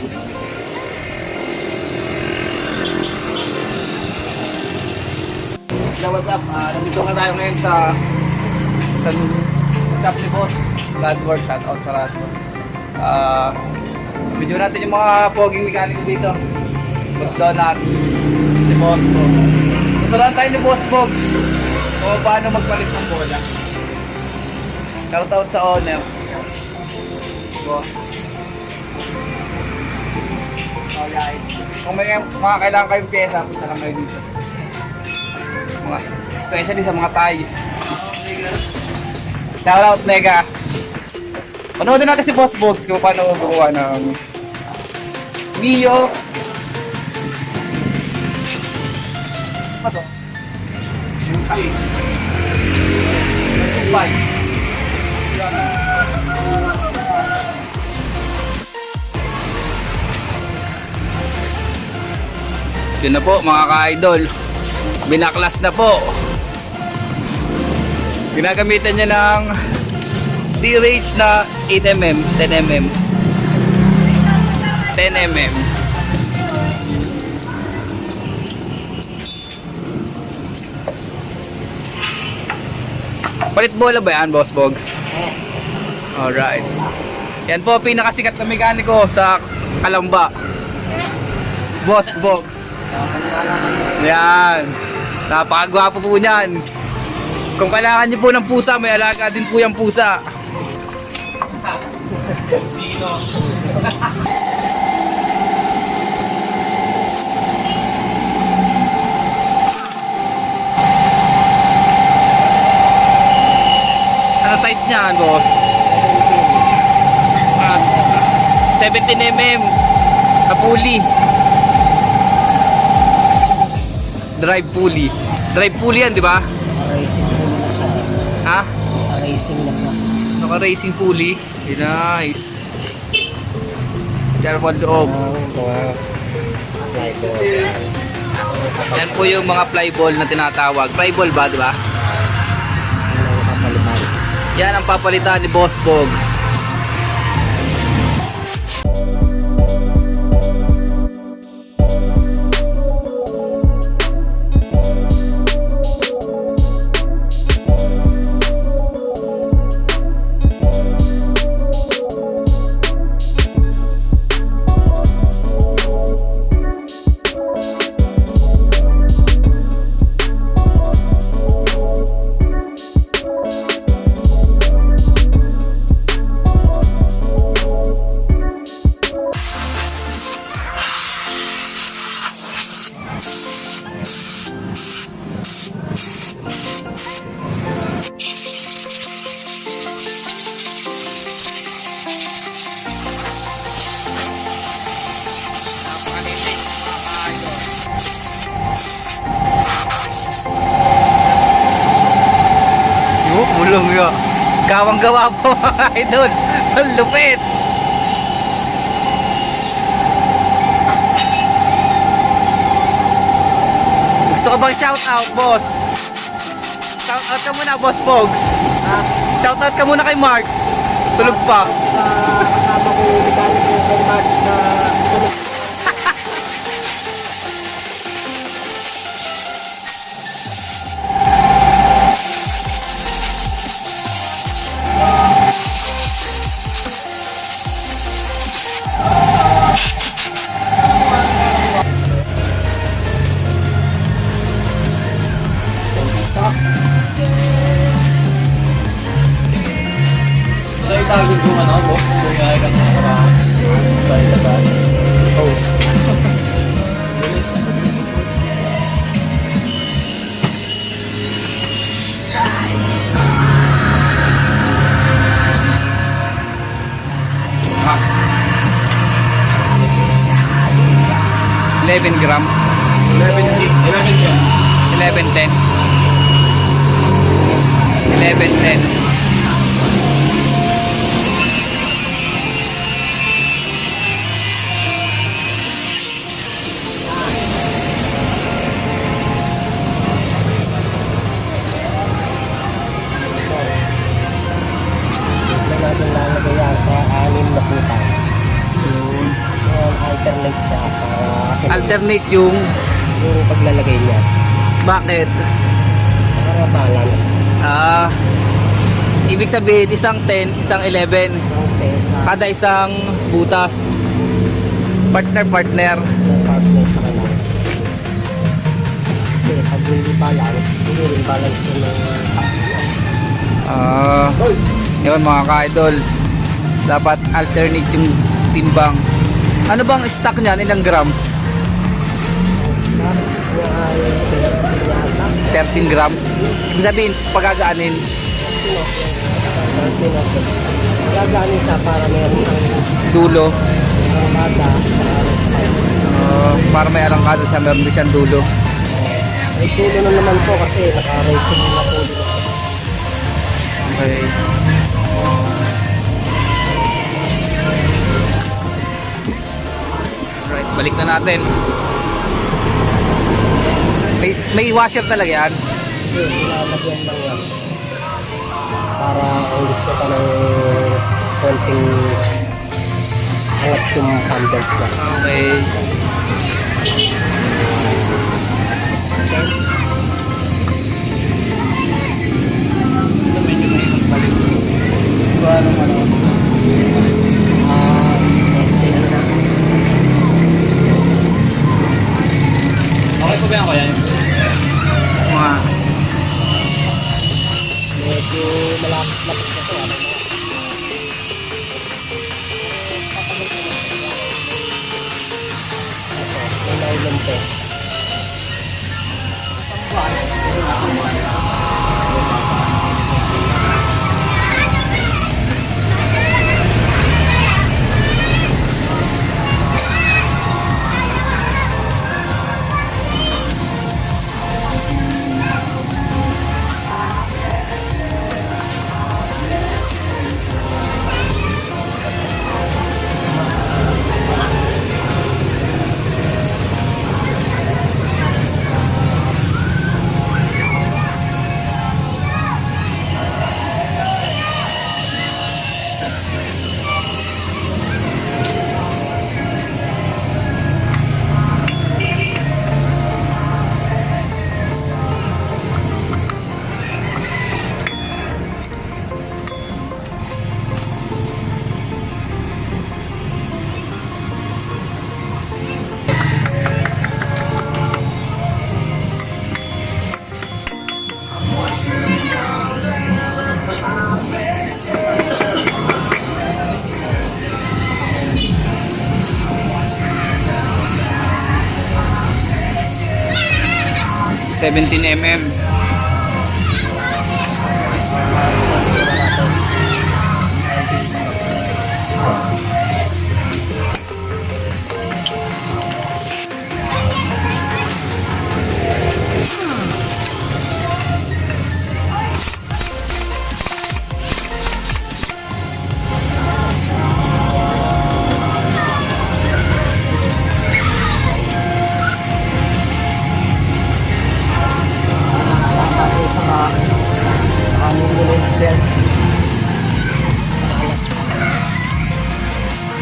So what's up? Nandito nga tayo ngayon sa shop ni Boss Radworth. Shout out sa Radworth. Video natin yung mga poging mekaniko dito. Boss Donut, si Boss Bob. Tuturuan tayo ni Boss Bob kung paano magpalit ng bola. Shout out sa owner. Boss. Alright. Kung may mga kailangan kayong pyesa, punta lang kayo dito. Mga especially sa mga Thai. Shout out Nega. Panoodin natin si Boss Bogs kung paano gumawa ng Mio. Ano to? Yun na po mga ka-idol. Binaklas na po. Ginagamitan niya ng T-Rage na 8mm, 10mm. 10mm. Palit bola ba yan, Boss Bogs? Alright. Yan po, pinakasikat na mekaniko sa Kalamba. Boss Bogs. Yan. Napakagwapo po niyan. Kung kailangan niyo po ng pusa, may alaga din po yung pusa. Sino? Ano size niya, boss? 17mm na pulley. Drive pulley. Drive pulley yan, di ba? Racing pulley na siya. Ha? Racing na siya. Naka-racing pulley. Nice. Diyan po ang loob. Yan po yung mga flyball na tinatawag. Flyball ba, di ba? Yan ang papalitan ni Boss Bogs. Bulong yun. Gawang-gawa po mga idol. Ang lupit. Gusto ka bang shout out, boss? Shout out ka muna, Boss Bogs. Shout out ka muna kay Mark. Tulog pa. Kasama ko yung mekaniko kay Mark na tulog. Itagod yung ano, boss? Kung ay kang nakaraan. Oh. 11 grams. 11.10. 11.10. natin lalagay yan sa 6 na putas. alternate siya para kasi Alternate yung yung paglalagay niya. bakit? Para balance. Ah, ibig sabihin isang 10, isang 11. Isang tesa. Kada isang butas. Partner. Ng partner sa kanila. Kasi pag hindi balance, hindi rin balance yun ng Ah, yun mga ka-idol. Dapat alternate yung timbang. Ano bang stock niyan? Ilang grams? niya ay yata. 13 grams. Ibig sabihin, pagagaanin. Gagaanin siya para meron ang Dulo. armada sa respite. Para may arangkada siya, meron din siyang dulo. May tulo na naman po kasi naka-racing na po dito. Okay. Right, balik na natin. May washer talaga yan. Kasi ilalagyan lang yan. Para ang gusto pa ng konting angat yung handle niya. Okay. Medyo mahirap balik. Ito ano. Okay po ba yan kaya? Mga medyo malapit-lapit na ito. May nylon pe. mm.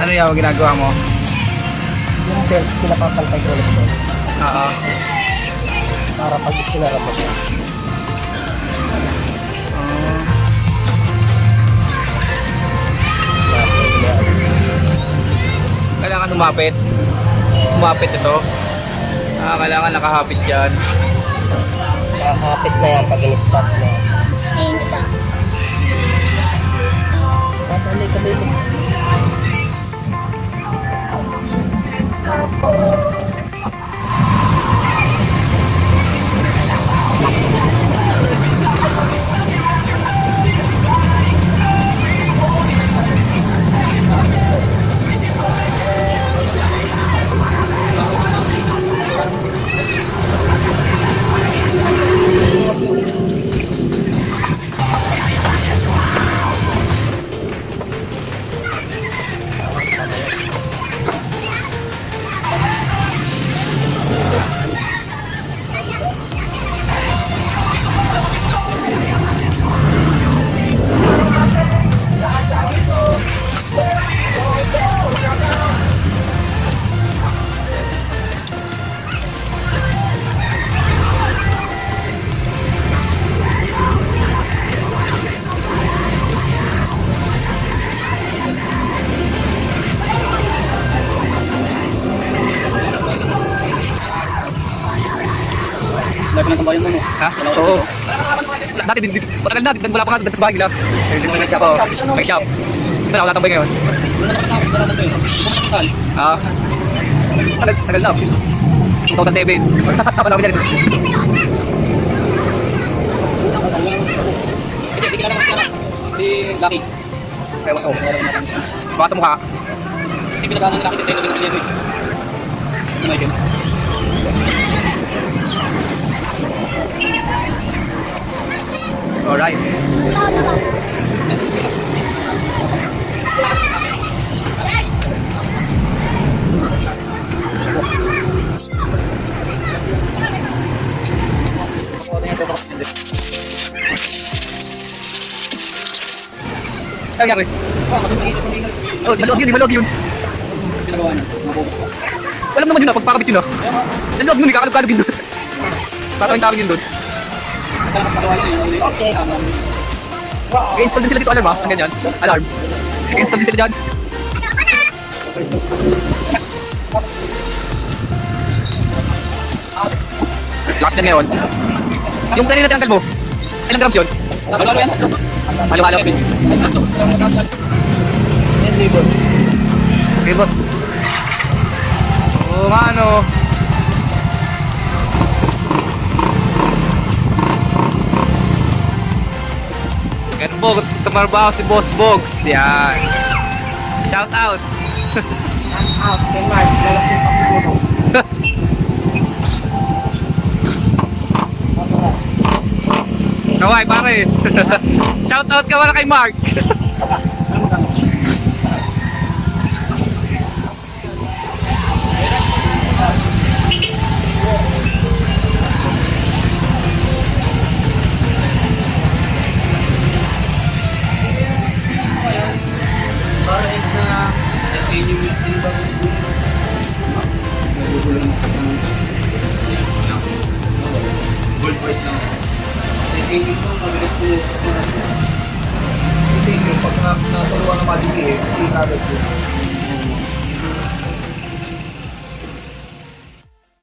Ano yung ginagawa mo? Yung belt, pinapapantay ko ulit doon. Oo. Para pag isinara mo siya. Kailangan humapit. Humapit ito. Kailangan nakahapit dyan. Nakakapit na yan pag in-stop na. Madali ka dito. pinatambayan mo, no? Ha? Oo. Dati, matagal na, wala pa nga dito sa bahay nila. May shop ako. May shop. Ito na, wala tambay ngayon. Ah. Tagal na. 2007. Kasama namin yan. Hindi ka naman si Lucky. Ewan ko. Baka sa mukha. Kasi pinagkaanan ni Lucky si Telo din pinili mo. Ano yun? Alright. Ano nangyari? Oh, maluwag yun. Pinagawa niya. Alam naman yun na, pagpakabit yun ah. Naluwag yun, kakalog-kalog yun doon. Tatawin tawag yun doon. Okay. I-install din sila dito alarm ah, ang ganyan. Alarm. I-install din sila dyan. Lakas na ngayon. Yung kanina tinanggal mo, ilang grams yun? Halo-halo yan. Halo-halo. Yan, label. Okay, boss. Oo nga, ano. Ganun po, tumarbaho si Boss Bogs. Yan. Shout out. Out, kay Mark, lalasing pa siguro. Kawai, pare. Shout out ka wala kay Mark. Kahit na SAU din ba nagugulo na gold price lang. SAU po, mabilis po. Hindi, pag naturuan ng madigi, hindi kagad yun.